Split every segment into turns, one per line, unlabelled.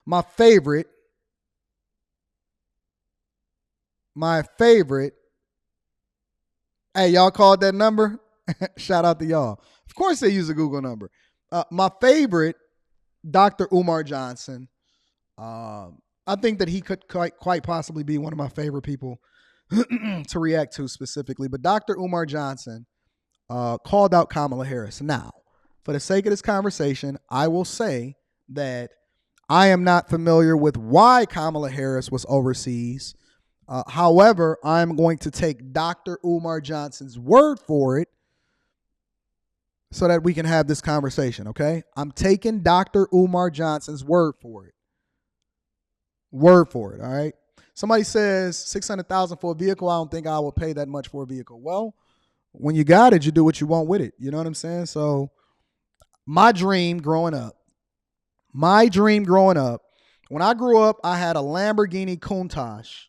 My favorite. Hey, y'all called that number? Shout out to y'all. Of course they use a Google number. My favorite, Dr. Umar Johnson. I think that he could quite possibly be one of my favorite people to react to specifically. But Dr. Umar Johnson called out Kamala Harris. Now, for the sake of this conversation, I will say that I am not familiar with why Kamala Harris was overseas. However, I'm going to take Dr. Umar Johnson's word for it so that we can have this conversation, okay? I'm taking Dr. Umar Johnson's word for it. Word for it, all right? Somebody says $600,000 for a vehicle. I don't think I will pay that much for a vehicle. Well, when you got it, you do what you want with it. You know what I'm saying? So my dream growing up, when I grew up, I had a Lamborghini Countach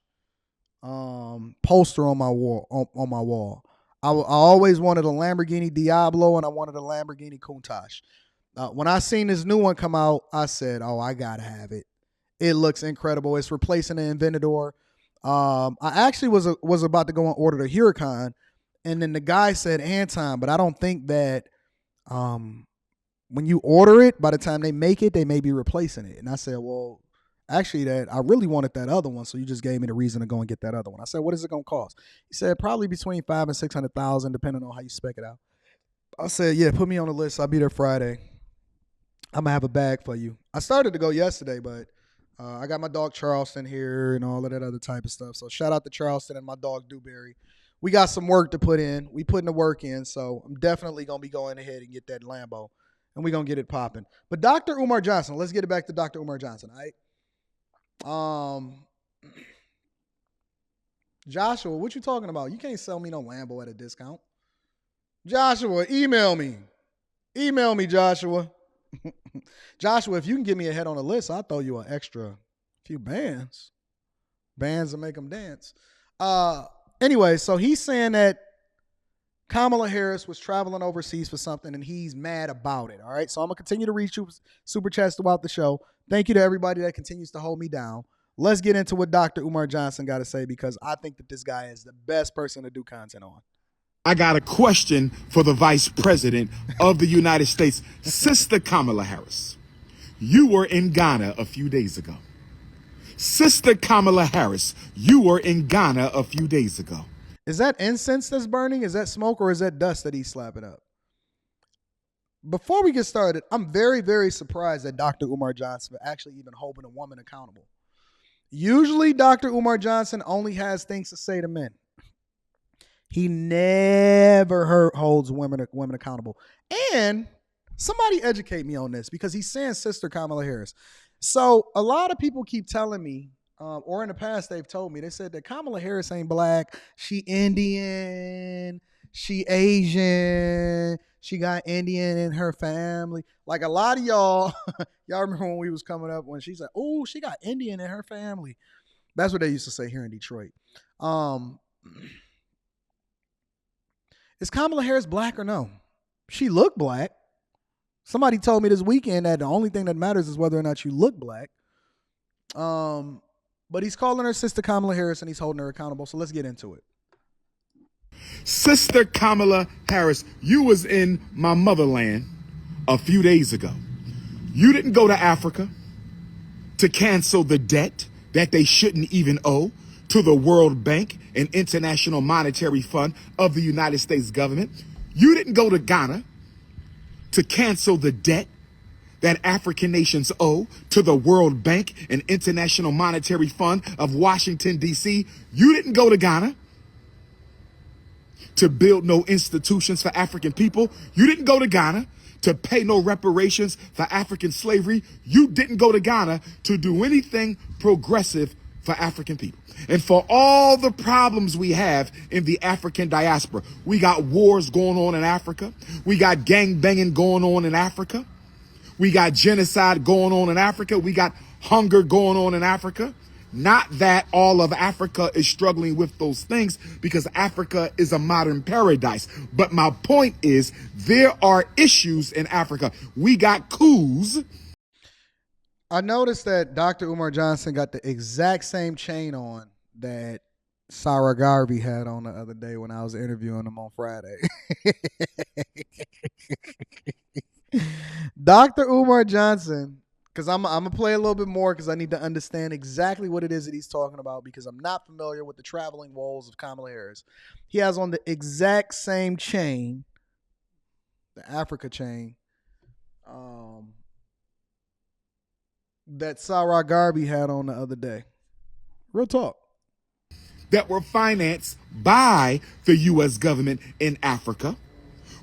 poster on my wall. I always wanted a Lamborghini Diablo and I wanted a Lamborghini Countach. When I seen this new one come out, I said, "Oh, I gotta have it. It looks incredible. It's replacing the Aventador." I actually was about to go and order the Huracan, and then the guy said Anton, but I don't think that when you order it, by the time they make it, they may be replacing it. And I said, "Well, actually, that I really wanted that other one, so you just gave me the reason to go and get that other one." I said, "What is it gonna cost?" He said, "Probably between $500,000 and $600,000, depending on how you spec it out." I said, "Yeah, put me on the list. I'll be there Friday. I'm gonna have a bag for you." I started to go yesterday, but I got my dog Charleston here and all of that other type of stuff. So shout out to Charleston and my dog Dewberry. We got some work to put in. We putting the work in, so I'm definitely gonna be going ahead and get that Lambo, and we're gonna get it popping. But Dr. Umar Johnson, let's get it back to Dr. Umar Johnson, all right? Joshua, what you talking about? You can't sell me no Lambo at a discount. Joshua, email me. Email me, Joshua. Joshua, if you can get me ahead on the list, I'll throw you an extra few bands. Bands that make them dance. Anyway, so he's saying that Kamala Harris was traveling overseas for something and he's mad about it. All right. So I'm going to continue to read super chats throughout the show. Thank you to everybody that continues to hold me down. Let's get into what Dr. Umar Johnson got to say, because I think that this guy is the best person to do content on.
I got a question for the Vice President of the United States, Sister Kamala Harris. You were in Ghana a few days ago. Sister Kamala Harris, you were in Ghana a few days ago.
Is that incense that's burning? Is that smoke, or is that dust that he's slapping up? Before we get started, I'm very, very surprised that Dr. Umar Johnson actually even holding a woman accountable. Usually, Dr. Umar Johnson only has things to say to men. He never holds women accountable. And somebody educate me on this, because he's saying Sister Kamala Harris. So a lot of people keep telling me, or in the past they've told me, they said that Kamala Harris ain't black. She Indian. She Asian. She got Indian in her family. Like a lot of y'all, y'all remember when we was coming up when she said, "Oh, she got Indian in her family." That's what they used to say here in Detroit. Is Kamala Harris black or no? She looked black. Somebody told me this weekend that the only thing that matters is whether or not you look black. But he's calling her Sister Kamala Harris and he's holding her accountable. So let's get into it.
Sister Kamala Harris, you was in my motherland a few days ago. You didn't go to Africa to cancel the debt that they shouldn't even owe to the World Bank and International Monetary Fund of the United States government. You didn't go to Ghana to cancel the debt that African nations owe to the World Bank and International Monetary Fund of Washington, D.C. You didn't go to Ghana to build no institutions for African people. You didn't go to Ghana to pay no reparations for African slavery. You didn't go to Ghana to do anything progressive for African people. And for all the problems we have in the African diaspora, we got wars going on in Africa. We got gang banging going on in Africa. We got genocide going on in Africa. We got hunger going on in Africa. Not that all of Africa is struggling with those things, because Africa is a modern paradise. But my point is, there are issues in Africa. We got coups.
I noticed that Dr. Umar Johnson got the exact same chain on that Sarah Garvey had on the other day when I was interviewing him on Friday. Dr. Umar Johnson, because I'm gonna play a little bit more because I need to understand exactly what it is that he's talking about because I'm not familiar with the traveling woes of Kamala Harris. He has on the exact same chain, the Africa chain, that Sarah Garvey had on the other day. Real talk.
That were financed by the U.S. government in Africa.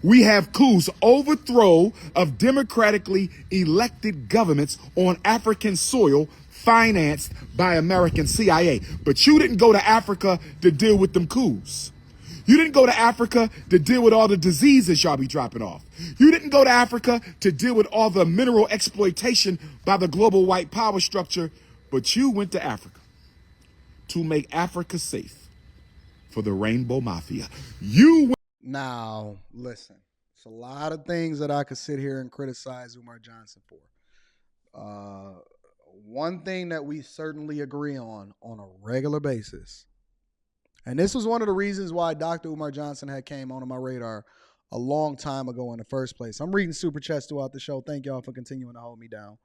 We have coups, overthrow of democratically elected governments on African soil financed by American CIA. But you didn't go to Africa to deal with them coups. You didn't go to Africa to deal with all the diseases y'all be dropping off. You didn't go to Africa to deal with all the mineral exploitation by the global white power structure, but you went to Africa to make Africa safe for the rainbow mafia. You went.
Now, listen, it's a lot of things that I could sit here and criticize Umar Johnson for. One thing that we certainly agree on a regular basis, and this was one of the reasons why Dr. Umar Johnson had came onto my radar a long time ago in the first place. I'm reading super chats throughout the show. Thank y'all for continuing to hold me down.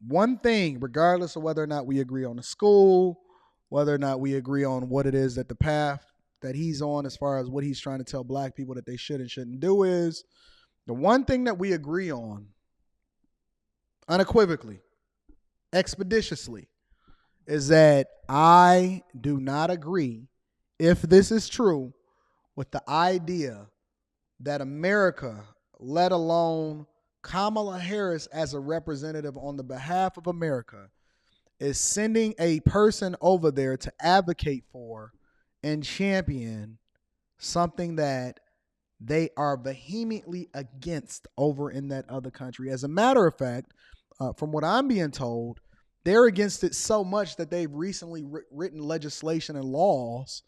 One thing, regardless of whether or not we agree on the school, whether or not we agree on what it is that the path that he's on as far as what he's trying to tell black people that they should and shouldn't do is, the one thing that we agree on unequivocally, expeditiously, is that I do not agree, if this is true, with the idea that America, let alone Kamala Harris as a representative on the behalf of America, is sending a person over there to advocate for and champion something that they are vehemently against over in that other country. As a matter of fact, from what I'm being told, they're against it so much that they've recently written legislation and laws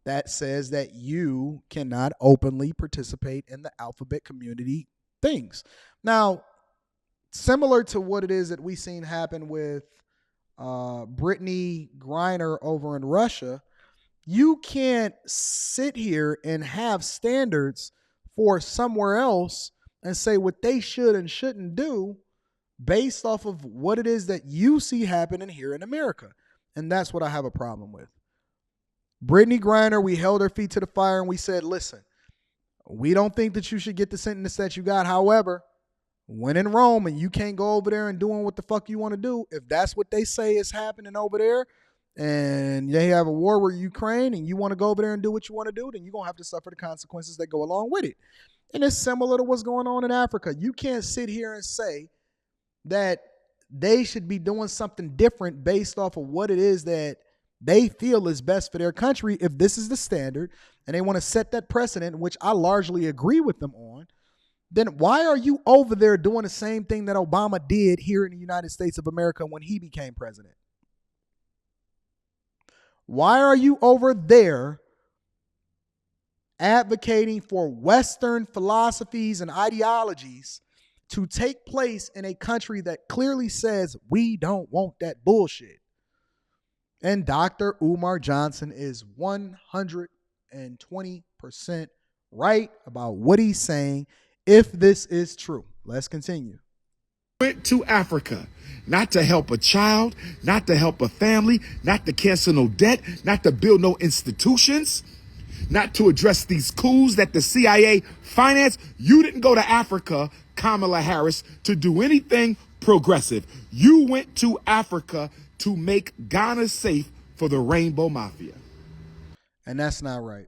that says that you cannot openly participate in the alphabet community things. Now, similar to what it is that we've seen happen with Brittany Griner over in Russia, you can't sit here and have standards for somewhere else and say what they should and shouldn't do based off of what it is that you see happening here in America. And that's what I have a problem with. Brittany Griner, we held her feet to the fire and we said, listen, we don't think that you should get the sentence that you got. However, when in Rome and you can't go over there and doing what the fuck you want to do, if that's what they say is happening over there and they have a war with Ukraine and you want to go over there and do what you want to do, then you're going to have to suffer the consequences that go along with it. And it's similar to what's going on in Africa. You can't sit here and say that they should be doing something different based off of what it is that they feel is best for their country. If this is the standard and they want to set that precedent, which I largely agree with them on, then why are you over there doing the same thing that Obama did here in the United States of America when he became president? Why are you over there advocating for Western philosophies and ideologies to take place in a country that clearly says we don't want that bullshit? And Dr. Umar Johnson is 120% right about what he's saying, if this is true. Let's continue.
Went to Africa not to help a child, not to help a family, not to cancel no debt, not to build no institutions, not to address these coups that the CIA financed. You didn't go to Africa, Kamala Harris, to do anything progressive. You went to Africa to make Ghana safe for the rainbow mafia.
And that's not right.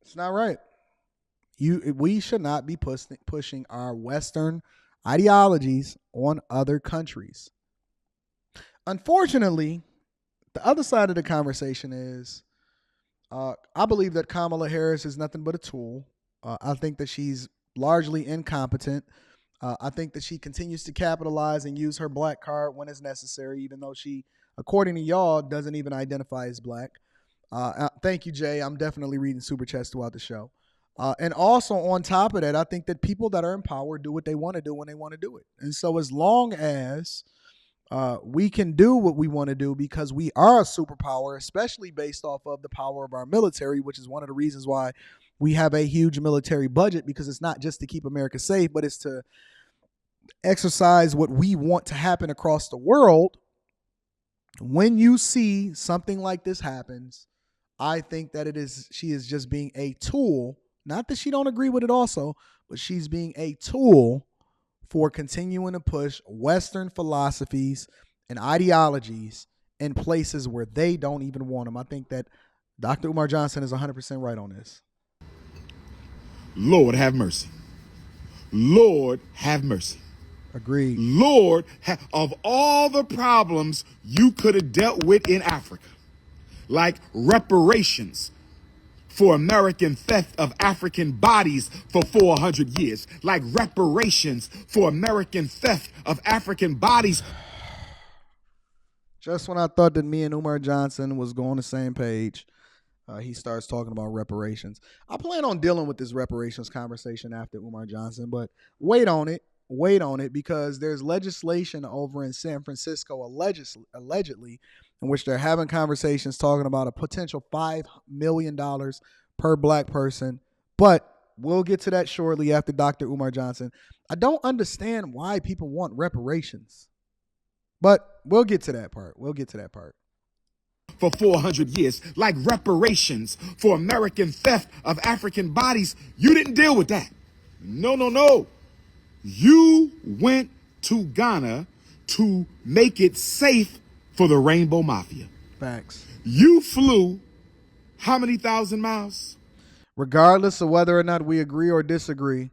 It's not right. We should not be pushing our Western ideologies on other countries. Unfortunately, the other side of the conversation is I believe that Kamala Harris is nothing but a tool. I think that she's largely incompetent. I think that she continues to capitalize and use her black card when it's necessary, even though she, according to y'all, doesn't even identify as black. Thank you, Jay. I'm definitely reading super chats throughout the show. And also on top of that, I think that people that are in power do what they want to do when they want to do it. And so as long as we can do what we want to do because we are a superpower, especially based off of the power of our military, which is one of the reasons why we have a huge military budget, because it's not just to keep America safe, but it's to exercise what we want to happen across the world. When you see something like this happens, I think that she is just being a tool. Not that she don't agree with it also, but she's being a tool for continuing to push Western philosophies and ideologies in places where they don't even want them. I think that Dr. Umar Johnson is 100% right on this.
Lord have mercy. Lord have mercy.
Agreed.
Lord, of all the problems you could have dealt with in Africa, like reparations for American theft of African bodies for 400 years, like reparations for American theft of African bodies.
Just when I thought that me and Umar Johnson was going the same page, he starts talking about reparations. I plan on dealing with this reparations conversation after Umar Johnson, but wait on it, because there's legislation over in San Francisco allegedly in which they're having conversations talking about a potential $5 million per black person. But we'll get to that shortly after Dr. Umar Johnson. I don't understand why people want reparations, but we'll get to that part.
For 400 years, like reparations for American theft of African bodies. You didn't deal with that. No. You went to Ghana to make it safe for the Rainbow Mafia.
Facts.
You flew how many thousand miles?
Regardless of whether or not we agree or disagree,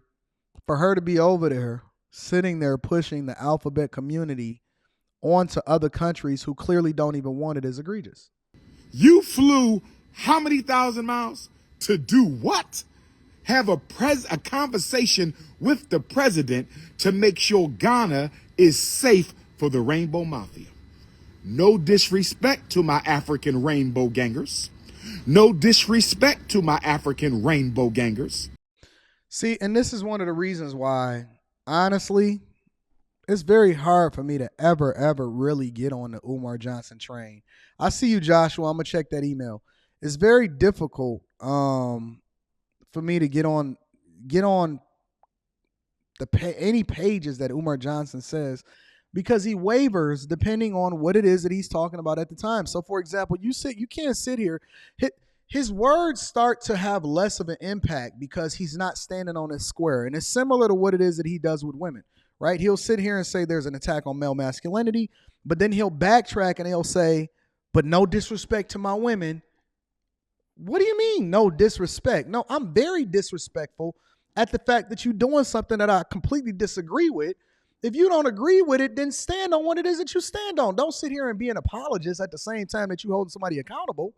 for her to be over there, sitting there pushing the alphabet community onto other countries who clearly don't even want it is egregious.
You flew how many thousand miles to do what? Have a conversation with the president to make sure Ghana is safe for the Rainbow Mafia. No disrespect to my African rainbow gangers. No disrespect to my African rainbow gangers.
See, and this is one of the reasons why, honestly, it's very hard for me to ever really get on the Umar Johnson train. I see you, Joshua. I'm going to check that email. It's very difficult for me to get on any pages that Umar Johnson says, because he wavers depending on what it is that he's talking about at the time. So, for example, you can't sit here. His words start to have less of an impact because he's not standing on his square. And it's similar to what it is that he does with women, right? He'll sit here and say there's an attack on male masculinity, but then he'll backtrack and he'll say, but no disrespect to my women. What do you mean, no disrespect? No, I'm very disrespectful at the fact that you're doing something that I completely disagree with. If you don't agree with it, then stand on what it is that you stand on. Don't sit here and be an apologist at the same time that you're holding somebody accountable.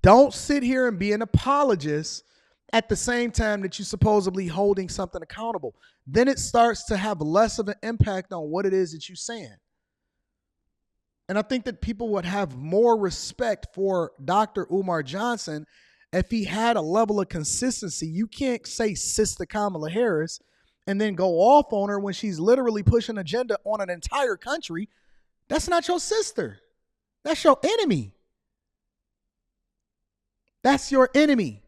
Don't sit here and be an apologist at the same time that you're supposedly holding something accountable. Then it starts to have less of an impact on what it is that you're saying. And I think that people would have more respect for Dr. Umar Johnson if he had a level of consistency. You can't say Sister Kamala Harris and then go off on her when she's literally pushing agenda on an entire country. That's not your sister. That's your enemy. That's your enemy.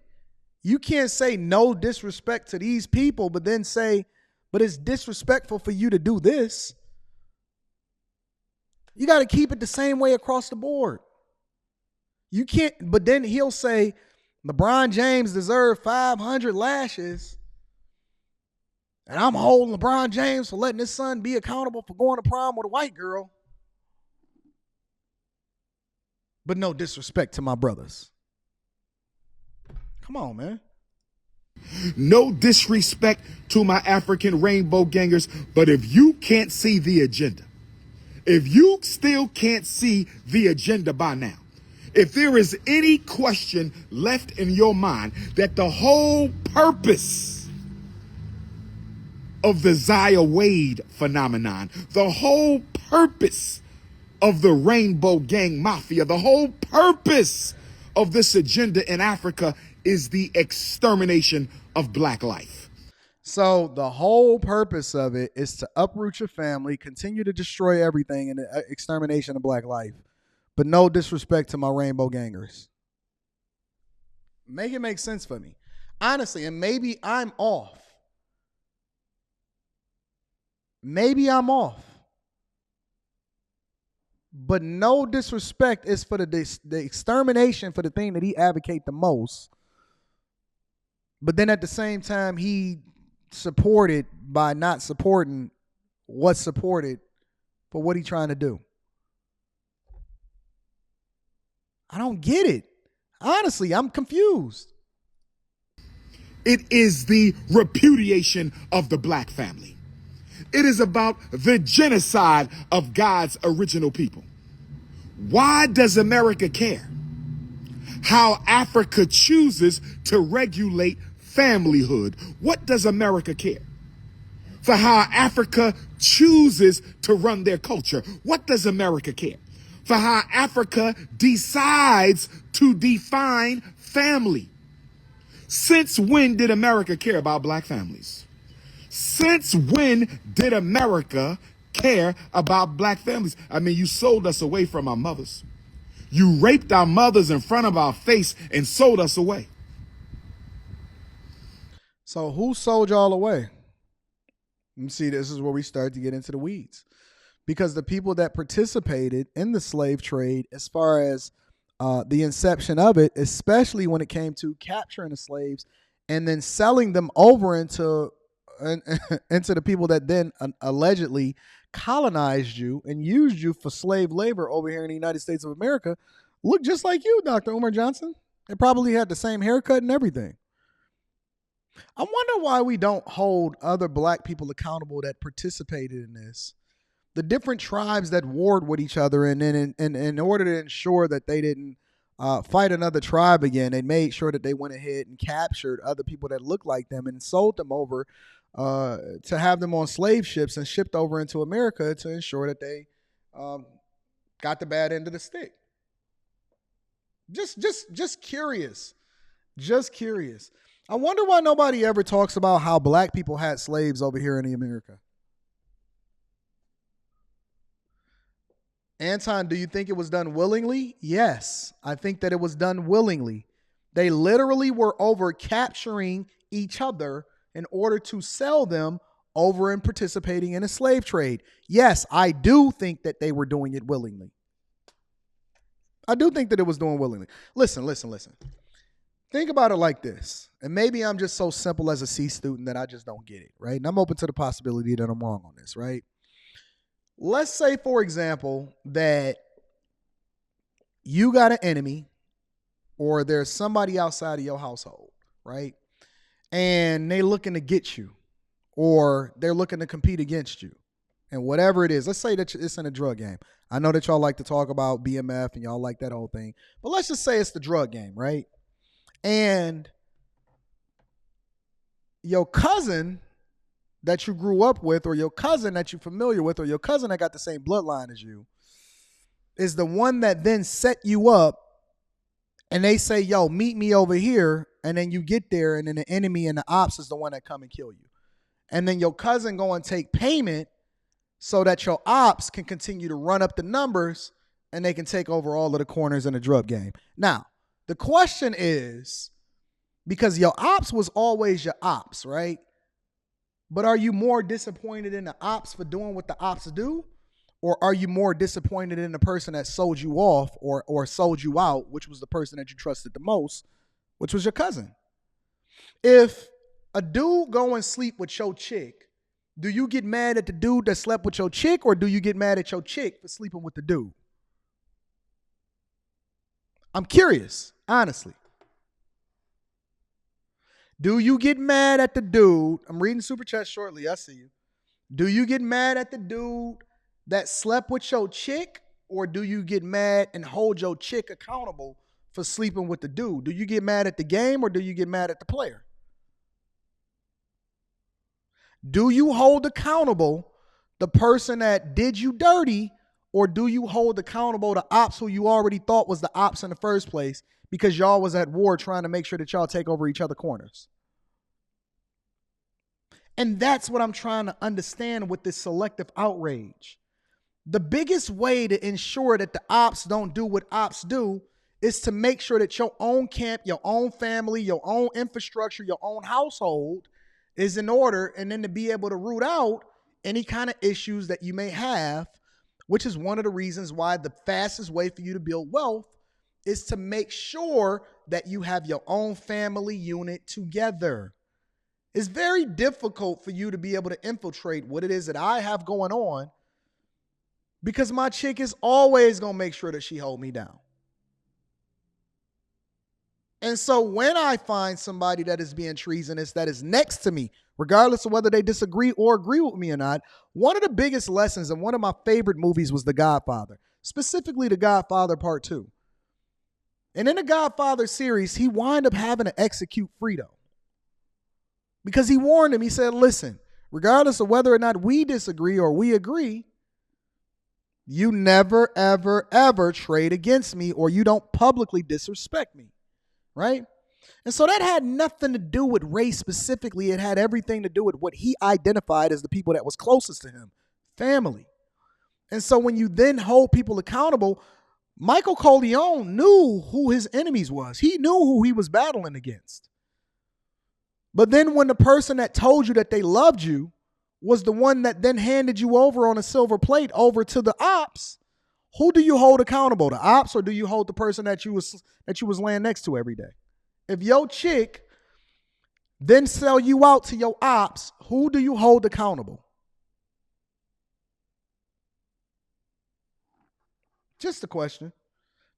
You can't say no disrespect to these people, but then say, but it's disrespectful for you to do this. You got to keep it the same way across the board. You can't, but then he'll say LeBron James deserved 500 lashes. And I'm holding LeBron James for letting his son be accountable for going to prom with a white girl. But no disrespect to my brothers. Come on, man.
No disrespect to my African rainbow gangers, but if you can't see the agenda, if you still can't see the agenda by now, if there is any question left in your mind that the whole purpose of the Zaya Wade phenomenon, the whole purpose of the Rainbow Gang Mafia, the whole purpose of this agenda in Africa is the extermination of black life.
So the whole purpose of it is to uproot your family, continue to destroy everything, and the extermination of black life. But no disrespect to my rainbow gangers. Make it make sense for me. Honestly, and maybe I'm off. Maybe I'm off. But no disrespect is for the extermination for the thing that he advocate the most. But then at the same time, he supported by not supporting what's supported for what he trying to do. I don't get it. Honestly, I'm confused.
It is the repudiation of the black family. It is about the genocide of God's original people. Why does America care? How Africa chooses to regulate familyhood. What does America care? For how Africa chooses to run their culture. What does America care? For how Africa decides to define family. Since when did America care about black families? Since when did America care about black families? I mean, you sold us away from our mothers. You raped our mothers in front of our face and sold us away.
So who sold y'all away? You see, this is where we start to get into the weeds. Because the people that participated in the slave trade, as far as the inception of it, especially when it came to capturing the slaves and then selling them over into the people that then allegedly colonized you and used you for slave labor over here in the United States of America, look just like you, Dr. Umar Johnson. They probably had the same haircut and everything. I wonder why we don't hold other black people accountable that participated in this. The different tribes that warred with each other, and then in order to ensure that they didn't fight another tribe again, they made sure that they went ahead and captured other people that looked like them and sold them over to have them on slave ships and shipped over into America to ensure that they got the bad end of the stick. Just curious. Just curious. I wonder why nobody ever talks about how black people had slaves over here in America. Anton, do you think it was done willingly? Yes, I think that it was done willingly. They literally were over capturing each other in order to sell them over and participating in a slave trade. Yes, I do think that they were doing it willingly. I do think that it was done willingly. Listen. Think about it like this. And maybe I'm just so simple as a C student that I just don't get it, right? And I'm open to the possibility that I'm wrong on this, right? Let's say, for example, that you got an enemy or there's somebody outside of your household, right? And they looking to get you or they're looking to compete against you. And whatever it is, let's say that it's in a drug game. I know that y'all like to talk about BMF and y'all like that whole thing. But let's just say it's the drug game, right? And your cousin that you grew up with, or your cousin that you're familiar with, or your cousin that got the same bloodline as you, is the one that then set you up, and they say, yo, meet me over here, and then you get there, and then the enemy and the ops is the one that come and kill you. And then your cousin go and take payment so that your ops can continue to run up the numbers, and they can take over all of the corners in the drug game. Now, the question is, because your ops was always your ops, right? But are you more disappointed in the ops for doing what the ops do? Or are you more disappointed in the person that sold you off or sold you out, which was the person that you trusted the most, which was your cousin? If a dude go and sleep with your chick, do you get mad at the dude that slept with your chick, or do you get mad at your chick for sleeping with the dude? I'm curious, honestly. Do you get mad at the dude? I'm reading Super Chat shortly. I see you. Do you get mad at the dude that slept with your chick, or do you get mad and hold your chick accountable for sleeping with the dude? Do you get mad at the game, or do you get mad at the player? Do you hold accountable the person that did you dirty, or do you hold accountable the ops who you already thought was the ops in the first place because y'all was at war trying to make sure that y'all take over each other corners. And that's what I'm trying to understand with this selective outrage. The biggest way to ensure that the ops don't do what ops do is to make sure that your own camp, your own family, your own infrastructure, your own household is in order, and then to be able to root out any kind of issues that you may have, which is one of the reasons why the fastest way for you to build wealth is to make sure that you have your own family unit together. It's very difficult for you to be able to infiltrate what it is that I have going on, because my chick is always going to make sure that she hold me down. And so when I find somebody that is being treasonous, that is next to me, regardless of whether they disagree or agree with me or not, one of the biggest lessons and one of my favorite movies was The Godfather, specifically The Godfather Part 2. And in the Godfather series, he wind up having to execute Frito, because he warned him. He said, listen, regardless of whether or not we disagree or we agree, you never, ever, ever trade against me, or you don't publicly disrespect me, right? And so that had nothing to do with race specifically. It had everything to do with what he identified as the people that was closest to him, family. And so when you then hold people accountable, Michael Corleone knew who his enemies was. He knew who he was battling against. But then when the person that told you that they loved you was the one that then handed you over on a silver plate over to the ops, who do you hold accountable? The ops, or do you hold the person that you was laying next to every day? If your chick then sell you out to your ops, who do you hold accountable? Just a question.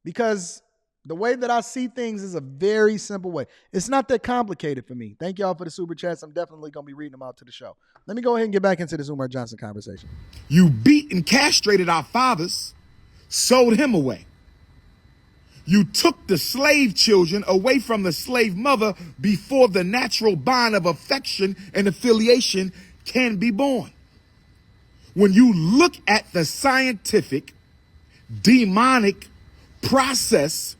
Because the way that I see things is a very simple way. It's not that complicated for me. Thank y'all for the super chats. I'm definitely going to be reading them out to the show. Let me go ahead and get back into this Umar Johnson conversation.
You beat and castrated our fathers, sold him away. You took the slave children away from the slave mother before the natural bond of affection and affiliation can be born. When you look at the scientific, demonic process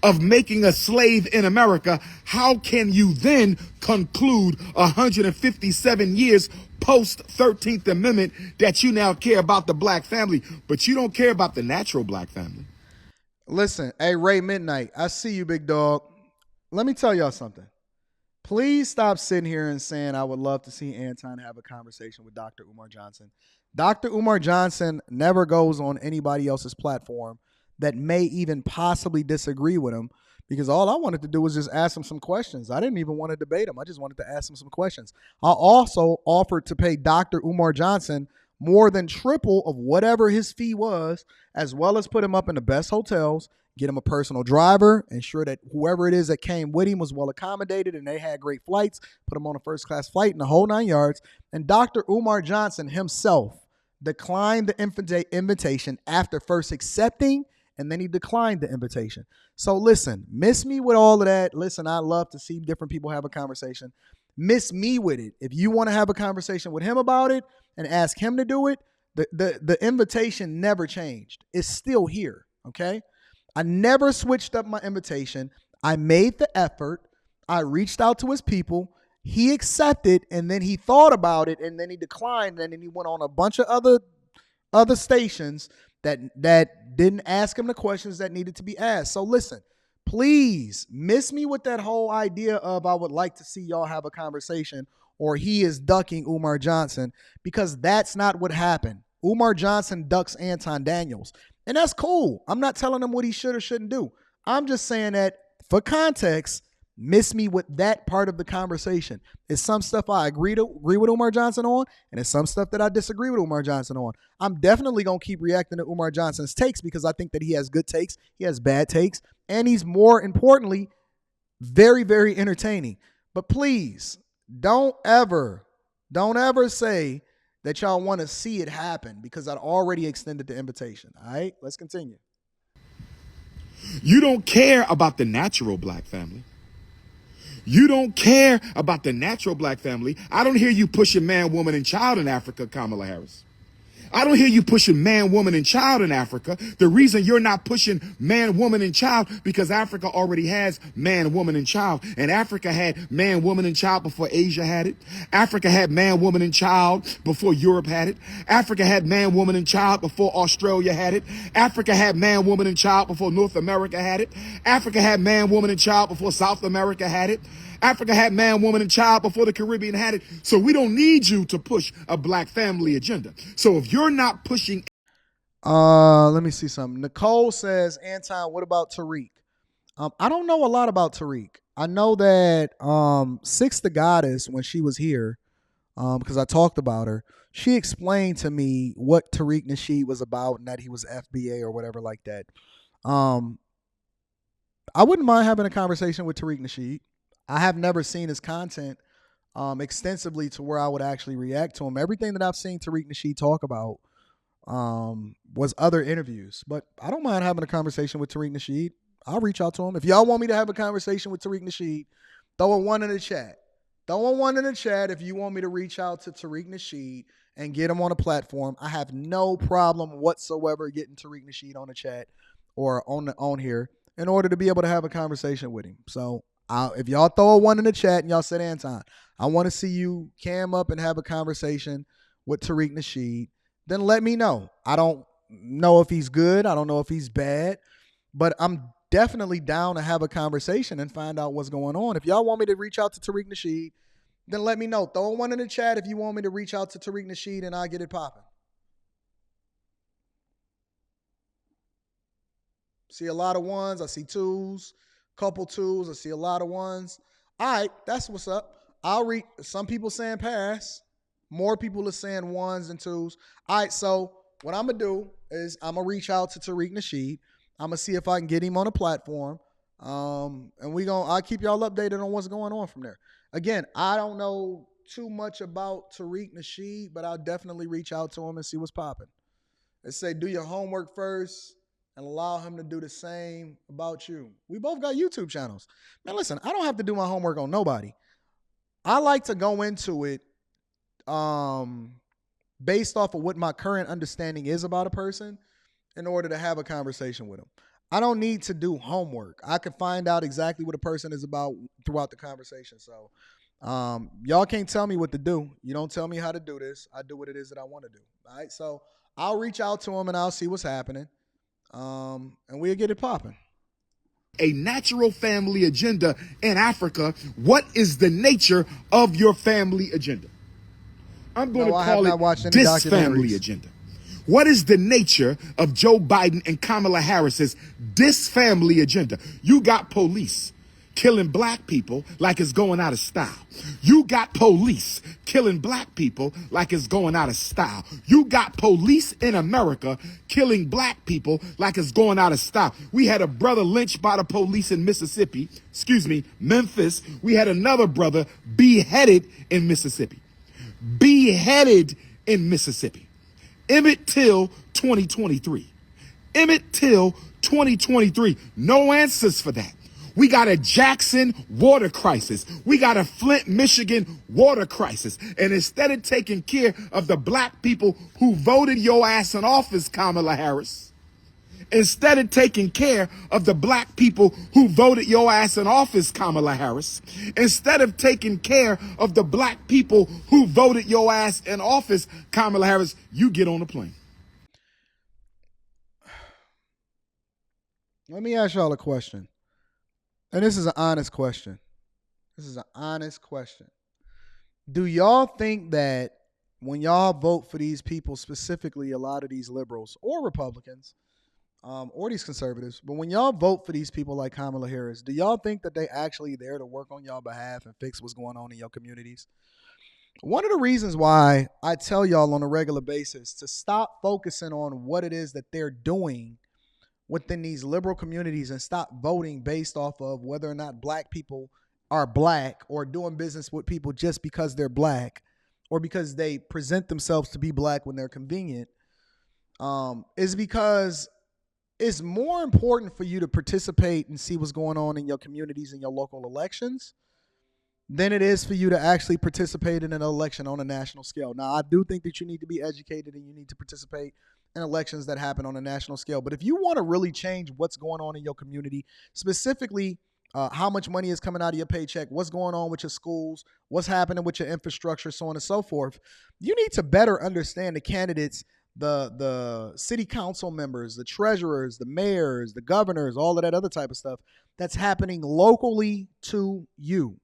of making a slave in America, how can you then conclude 157 years post 13th Amendment that you now care about the black family, but you don't care about the natural black family?
Listen, hey, Ray Midnight, I see you, big dog. Let me tell y'all something. Please stop sitting here and saying I would love to see Anton have a conversation with Dr. Umar Johnson. Dr. Umar Johnson never goes on anybody else's platform that may even possibly disagree with him, because all I wanted to do was just ask him some questions. I didn't even want to debate him. I just wanted to ask him some questions. I also offered to pay Dr. Umar Johnson more than triple of whatever his fee was, as well as put him up in the best hotels, get him a personal driver, ensure that whoever it is that came with him was well accommodated and they had great flights, put him on a first class flight in the whole 9 yards. And Dr. Umar Johnson himself declined the invitation after first accepting, and then he declined the invitation. So listen, miss me with all of that. Listen, I love to see different people have a conversation. Miss me with it. If you want to have a conversation with him about it and ask him to do it, the invitation never changed. It's still here, okay? I never switched up my invitation. I made the effort. I reached out to his people. He accepted, and then he thought about it, and then he declined, and then he went on a bunch of other stations that didn't ask him the questions that needed to be asked. So listen, please miss me with that whole idea of I would like to see y'all have a conversation, or he is ducking Umar Johnson, because that's not what happened. Umar Johnson ducks Anton Daniels, and that's cool. I'm not telling him what he should or shouldn't do. I'm just saying that for context, miss me with that part of the conversation. It's some stuff I agree with Umar Johnson on, and it's some stuff that I disagree with Umar Johnson on. I'm definitely going to keep reacting to Umar Johnson's takes, because I think that he has good takes, he has bad takes, and he's, more importantly, very, very entertaining. But please, don't ever say that y'all want to see it happen, because I'd already extended the invitation. All right, let's continue.
You don't care about the natural black family. You don't care about the natural black family. I don't hear you pushing man, woman, and child in Africa, Kamala Harris. I don't hear you pushing man, woman, and child in Africa. The reason you're not pushing man, woman, and child because Africa already has man, woman, and child. And Africa had man, woman, and child before Asia had it. Africa had man, woman, and child before Europe had it. Africa had man, woman, and child before Australia had it. Africa had man, woman, and child before North America had it. Africa had man, woman, and child before South America had it. Africa had man, woman, and child before the Caribbean had it. So we don't need you to push a black family agenda. So if you're not pushing.
Let me see something. Nicole says, Anton, what about Tariq? I don't know a lot about Tariq. I know that Six the Goddess, when she was here, because I talked about her, she explained to me what Tariq Nasheed was about and that he was FBA or whatever like that. I wouldn't mind having a conversation with Tariq Nasheed. I have never seen his content extensively to where I would actually react to him. Everything that I've seen Tariq Nasheed talk about was other interviews. But I don't mind having a conversation with Tariq Nasheed. I'll reach out to him. If y'all want me to have a conversation with Tariq Nasheed, throw a one in the chat. Throw a one in the chat if you want me to reach out to Tariq Nasheed and get him on a platform. I have no problem whatsoever getting Tariq Nasheed on the chat or on here in order to be able to have a conversation with him. So if y'all throw a one in the chat and y'all said, Anton, I want to see you cam up and have a conversation with Tariq Nasheed, then let me know. I don't know if he's good. I don't know if he's bad, but I'm definitely down to have a conversation and find out what's going on. If y'all want me to reach out to Tariq Nasheed, then let me know. Throw one in the chat if you want me to reach out to Tariq Nasheed and I'll get it popping. See a lot of ones. I see twos, couple twos. I see a lot of ones. All right, that's what's up. I'll read. Some people saying pass. More people are saying ones and twos. All right, so what I'm going to do is I'm going to reach out to Tariq Nasheed. I'm going to see if I can get him on a platform. And I'll keep y'all updated on what's going on from there. Again, I don't know too much about Tariq Nasheed, but I'll definitely reach out to him and see what's popping. They say do your homework first and allow him to do the same about you. We both got YouTube channels. Man, listen, I don't have to do my homework on nobody. I like to go into it based off of what my current understanding is about a person in order to have a conversation with them. I don't need to do homework. I can find out exactly what a person is about throughout the conversation. So y'all can't tell me what to do. You don't tell me how to do this. I do what it is that I want to do. All right. So I'll reach out to him and I'll see what's happening. And we'll get it popping.
A natural family agenda in Africa. What is the nature of your family agenda? I'm going to call it this family agenda. What is the nature of Joe Biden and Kamala Harris's this family agenda? You got police killing black people like it's going out of style. You got police killing black people like it's going out of style. You got police in America killing black people like it's going out of style. We had a brother lynched by the police in Memphis. We had another brother beheaded in Mississippi. Emmett Till 2023. Emmett Till 2023. No answers for that. We got a Jackson water crisis. We got a Flint, Michigan water crisis. And instead of taking care of the black people who voted your ass in office, Kamala Harris, instead of taking care of the black people who voted your ass in office, Kamala Harris, instead of taking care of the black people who voted your ass in office, Kamala Harris, you get on a plane.
Let me ask y'all a question. And this is an honest question. Do y'all think that when y'all vote for these people, specifically a lot of these liberals or Republicans, or these conservatives, but when y'all vote for these people like Kamala Harris, do y'all think that they actually there to work on y'all behalf and fix what's going on in your communities? One of the reasons why I tell y'all on a regular basis to stop focusing on what it is that they're doing within these liberal communities and stop voting based off of whether or not black people are black or doing business with people just because they're black or because they present themselves to be black when they're convenient, is because it's more important for you to participate and see what's going on in your communities and your local elections than it is for you to actually participate in an election on a national scale. Now, I do think that you need to be educated and you need to participate in elections that happen on a national scale. But if you want to really change what's going on in your community, specifically how much money is coming out of your paycheck, what's going on with your schools, what's happening with your infrastructure, so on and so forth, you need to better understand the candidates, the city council members, the treasurers, the mayors, the governors, all of that other type of stuff that's happening locally to you.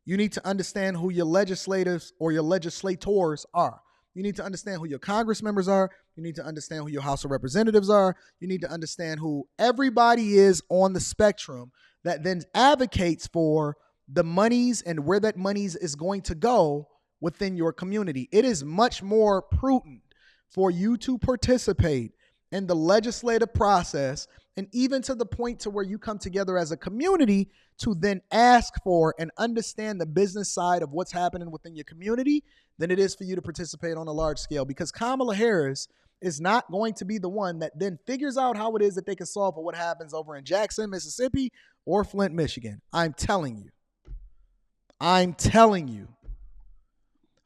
You need to understand who your legislators or your legislators are. You need to understand who your Congress members are. You need to understand who your House of Representatives are. You need to understand who everybody is on the spectrum that then advocates for the monies and where that monies is going to go within your community. It is much more prudent for you to participate in the legislative process, and even to the point to where you come together as a community to then ask for and understand the business side of what's happening within your community, than it is for you to participate on a large scale. Because Kamala Harris is not going to be the one that then figures out how it is that they can solve for what happens over in Jackson, Mississippi, or Flint, Michigan. I'm telling you.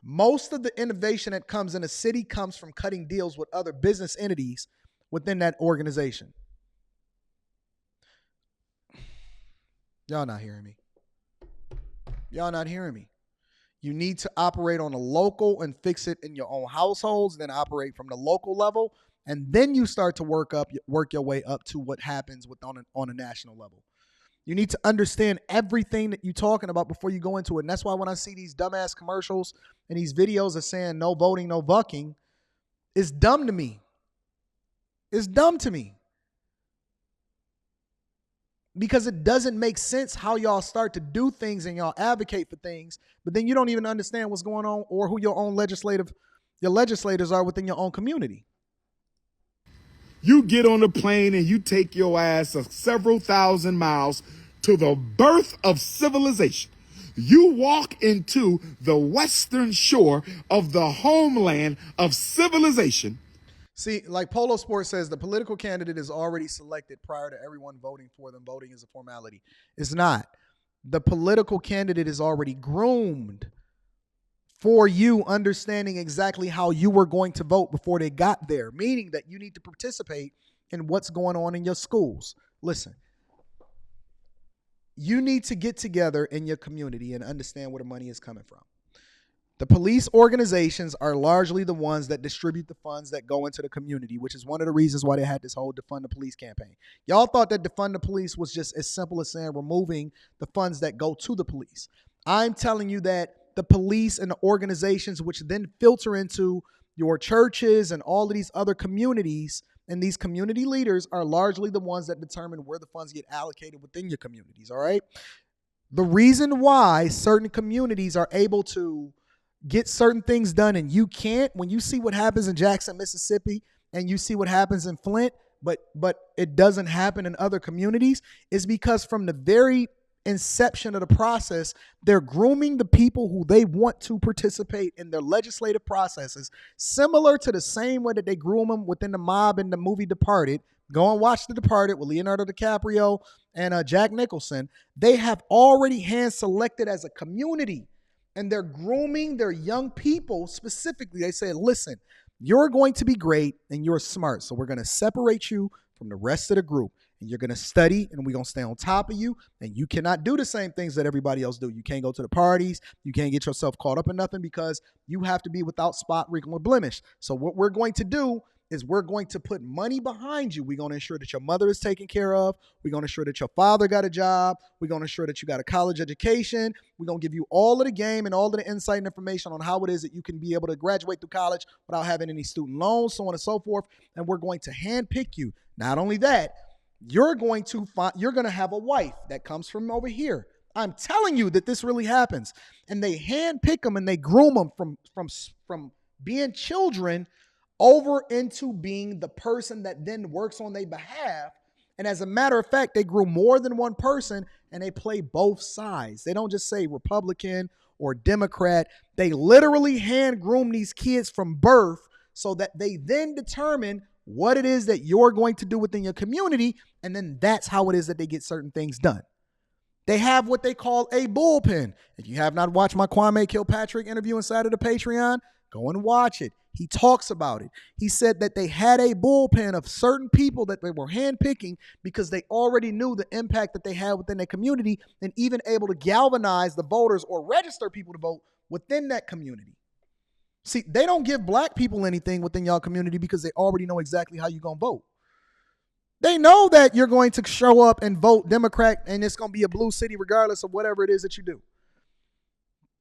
Most of the innovation that comes in a city comes from cutting deals with other business entities within that organization. Y'all not hearing me. You need to operate on a local and fix it in your own households, then operate from the local level, and then you start to work your way up to what happens on a national level. You need to understand everything that you're talking about before you go into it. And that's why when I see these dumbass commercials and these videos of saying no voting, no bucking, it's dumb to me. Because it doesn't make sense how y'all start to do things and y'all advocate for things, but then you don't even understand what's going on or who your legislators are within your own community.
You get on a plane and you take your ass several thousand miles to the birth of civilization. You walk into the western shore of the homeland of civilization.
See, like Polo Sports says, the political candidate is already selected prior to everyone voting for them. Voting is a formality. It's not. The political candidate is already groomed for you understanding exactly how you were going to vote before they got there, meaning that you need to participate in what's going on in your schools. Listen, you need to get together in your community and understand where the money is coming from. The police organizations are largely the ones that distribute the funds that go into the community, which is one of the reasons why they had this whole defund the police campaign. Y'all thought that defund the police was just as simple as saying removing the funds that go to the police. I'm telling you that the police and the organizations, which then filter into your churches and all of these other communities, and these community leaders are largely the ones that determine where the funds get allocated within your communities, all right? The reason why certain communities are able to get certain things done and you can't, when you see what happens in Jackson, Mississippi, and you see what happens in Flint, but it doesn't happen in other communities, is because from the very inception of the process, they're grooming the people who they want to participate in their legislative processes, similar to the same way that they groom them within the mob in the movie Departed. Go and watch The Departed with Leonardo DiCaprio and Jack Nicholson. They have already hand-selected as a community, and they're grooming their young people specifically. They say, listen, you're going to be great and you're smart, so we're going to separate you from the rest of the group. And you're going to study, and we're going to stay on top of you. And you cannot do the same things that everybody else do. You can't go to the parties. You can't get yourself caught up in nothing because you have to be without spot, wrinkle, or blemish. So what we're going to do is we're going to put money behind you. We're going to ensure that your mother is taken care of. We're going to ensure that your father got a job. We're going to ensure that you got a college education. We're going to give you all of the game and all of the insight and information on how it is that you can be able to graduate through college without having any student loans, so on and so forth. And we're going to handpick you. Not only that, you're going to have a wife that comes from over here. I'm telling you that this really happens. And they handpick them and they groom them from being children over into being the person that then works on their behalf. And as a matter of fact, they groom more than one person and they play both sides. They don't just say Republican or Democrat. They literally hand groom these kids from birth so that they then determine what it is that you're going to do within your community, and then that's how it is that they get certain things done. They have what they call a bullpen. If you have not watched my Kwame Kilpatrick interview inside of the Patreon, go and watch it. He talks about it. He said that they had a bullpen of certain people that they were handpicking because they already knew the impact that they had within their community and even able to galvanize the voters or register people to vote within that community. See, they don't give black people anything within y'all community because they already know exactly how you're going to vote. They know that you're going to show up and vote Democrat and it's going to be a blue city regardless of whatever it is that you do.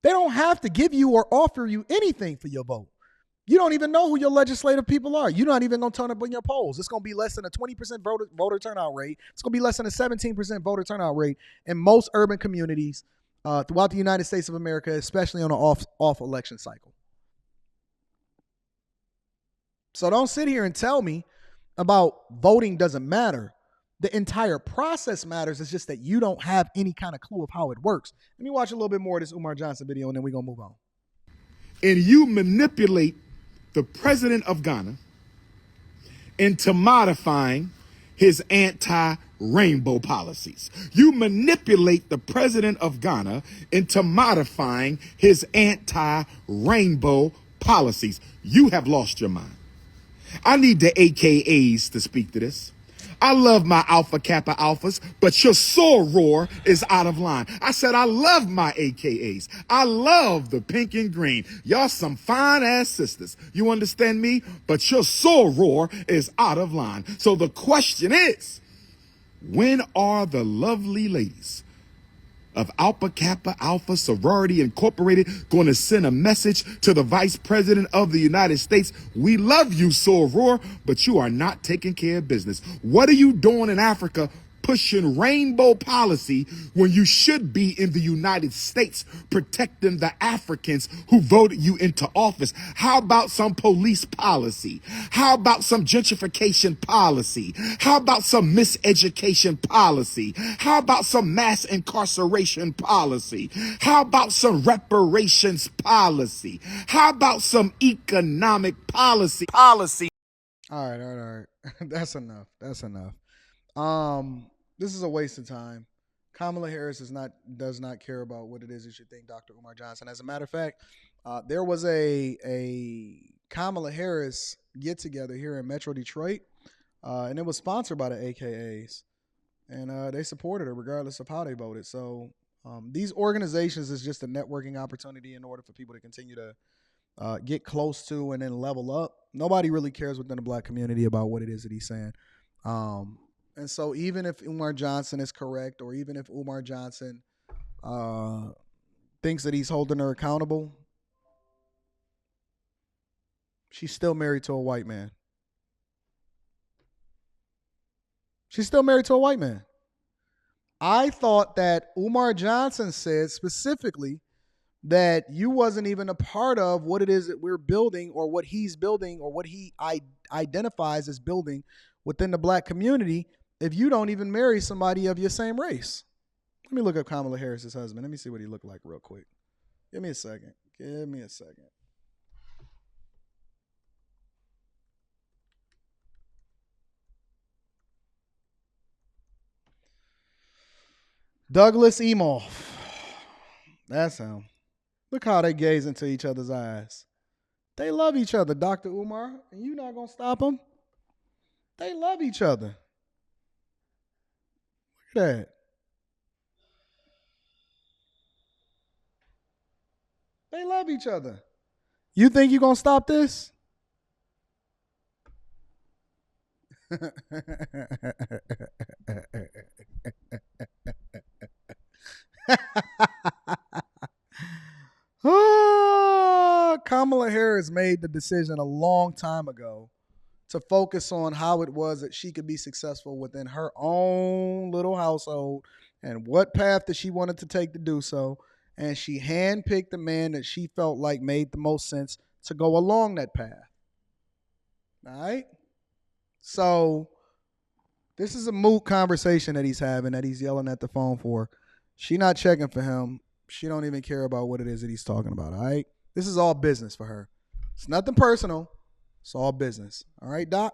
They don't have to give you or offer you anything for your vote. You don't even know who your legislative people are. You're not even going to turn up in your polls. It's going to be less than a 20% voter turnout rate. It's going to be less than a 17% voter turnout rate in most urban communities throughout the United States of America, especially on an off election cycle. So don't sit here and tell me about voting doesn't matter. The entire process matters. It's just that you don't have any kind of clue of how it works. Let me watch a little bit more of this Umar Johnson video and then we're going to move on.
And you manipulate the president of Ghana into modifying his anti-rainbow policies. You manipulate the president of Ghana into modifying his anti-rainbow policies. You have lost your mind. I need the AKAs to speak to this. I love my Alpha Kappa Alphas, but your soror is out of line. I said I love my AKAs. I love the pink and green. Y'all some fine ass sisters. You understand me? But your soror is out of line. So the question is, when are the lovely ladies of Alpha Kappa Alpha Sorority Incorporated going to send a message to the Vice President of the United States? We love you, soror, but you are not taking care of business. What are you doing in Africa pushing rainbow policy when you should be in the United States protecting the Africans who voted you into office? How about some police policy? How about some gentrification policy? How about some miseducation policy? How about some mass incarceration policy? How about some reparations policy? How about some economic policy?
All right. That's enough. This is a waste of time. Kamala Harris does not care about what it is that you think, Dr. Umar Johnson. As a matter of fact, there was a Kamala Harris get together here in Metro Detroit, and it was sponsored by the AKAs, and they supported her regardless of how they voted. So these organizations is just a networking opportunity in order for people to continue to get close to and then level up. Nobody really cares within the black community about what it is that he's saying. And so even if Umar Johnson is correct, or even if Umar Johnson thinks that he's holding her accountable, she's still married to a white man. She's still married to a white man. I thought that Umar Johnson said specifically that you wasn't even a part of what it is that we're building or what he's building or what he identifies as building within the black community if you don't even marry somebody of your same race. Let me look up Kamala Harris's husband. Let me see what he looked like real quick. Give me a second. Douglas Emhoff. That's him. Look how they gaze into each other's eyes. They love each other, Dr. Umar, and you're not going to stop them. They love each other. Look at that. They love each other. You think you're going to stop this? Kamala Harris made the decision a long time ago to focus on how it was that she could be successful within her own little household and what path that she wanted to take to do so. And she handpicked the man that she felt like made the most sense to go along that path. All right? So this is a moot conversation that he's having, that he's yelling at the phone for. She not checking for him. She don't even care about what it is that he's talking about, all right? This is all business for her. It's nothing personal. It's all business. All right, Doc?